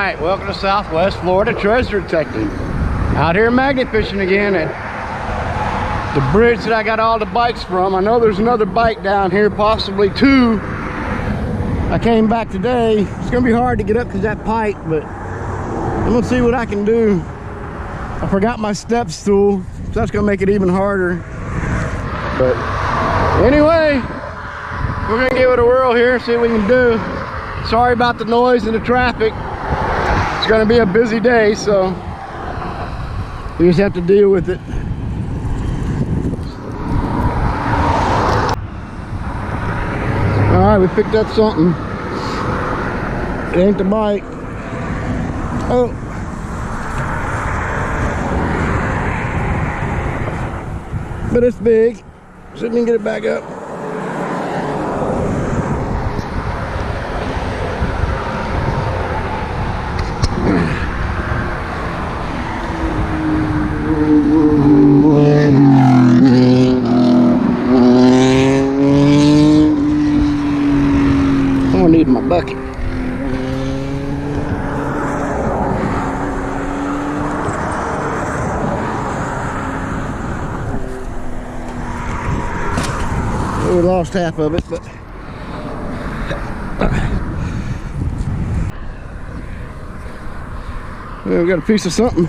right, welcome to Southwest Florida Treasure Detecting. Out here magnet fishing again at the bridge that I got all the bikes from. I know there's another bike down here, possibly two. I came back today. It's gonna be hard to get up to that pipe, but I'm gonna see what I can do. I forgot my step stool, so that's gonna make it even harder. But anyway, we're gonna give it a whirl here, see what we can do. Sorry about the noise and the traffic. It's gonna be a busy day, so we just have to deal with it. All right, we picked up something. It ain't the bite. Oh. But it's big. See if we can get it back up. I'm gonna need my bucket. We lost half of it, but we got a piece of something.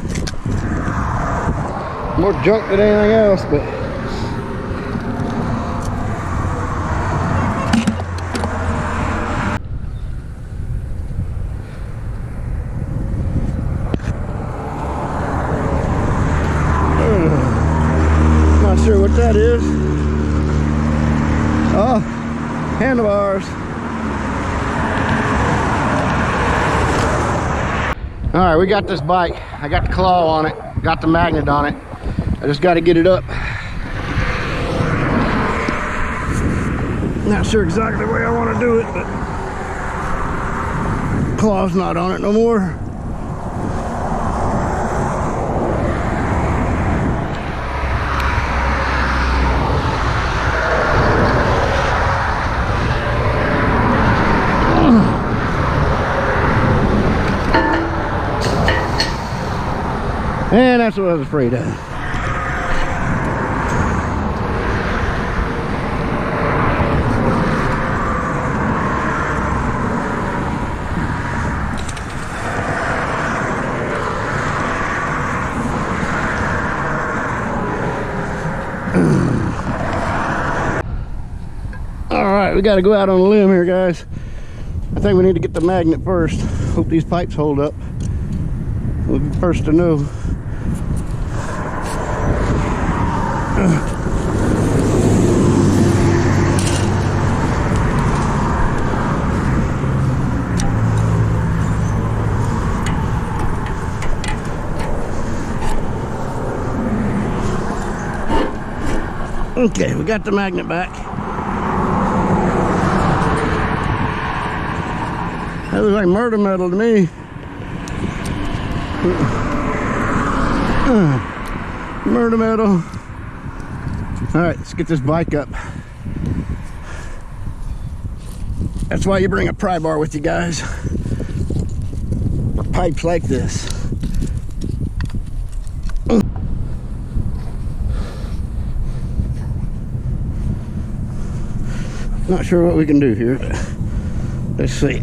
More junk than anything else, but not sure what that is. Oh, handlebars. All right, we got this bike. I got the claw on it, got the magnet on it. I just got to get it up. Not sure exactly the way I want to do it, but claw's not on it no more. And that's what I was afraid of. All right, we got to go out on a limb here, guys. I think we need to get the magnet first. Hope these pipes hold up. We'll be first to know. Okay, we got the magnet back. That looks like murder metal to me. Murder metal. All right, let's get this bike up. That's why you bring a pry bar with you, guys. Pipes like this. Not sure what we can do here, but let's see.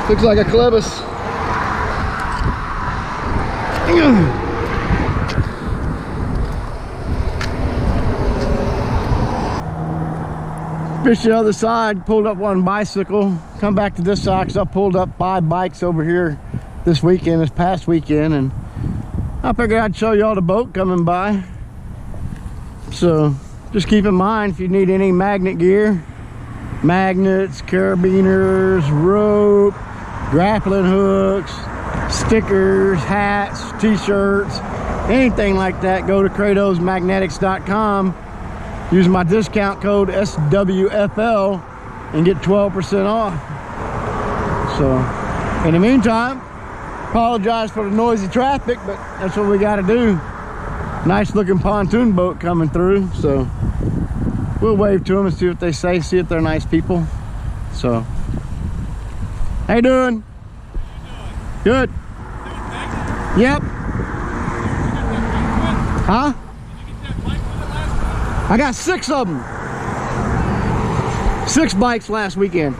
Looks like a clevis. Fished the other side, pulled up one bicycle, come back to this side because I pulled up 5 bikes over here this past weekend, and I figured I'd show you all the boat coming by. So just keep in mind if you need any magnet gear, magnets, carabiners, rope, grappling hooks, stickers, hats, t-shirts, anything like that, go to KratosMagnetics.com. Use my discount code SWFL and get 12% off. So, in the meantime, apologize for the noisy traffic, but that's what we got to do. Nice looking pontoon boat coming through, so we'll wave to them and see what they say, see if they're nice people. So, how you doing? Good. Yep. Huh? I got 6 of them. 6 bikes last weekend.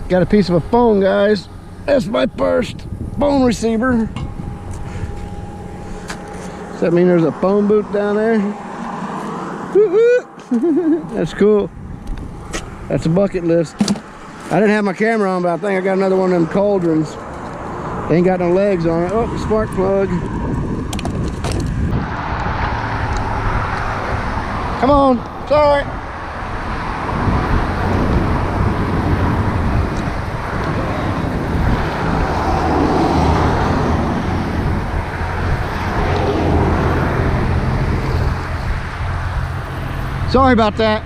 Got a piece of a phone, guys. That's my first phone receiver. Does that mean there's a phone booth down there? That's cool. That's a bucket list. I didn't have my camera on, but I think I got another one of them cauldrons. They ain't got no legs on it. Oh, spark plug. Come on. Sorry. Sorry about that.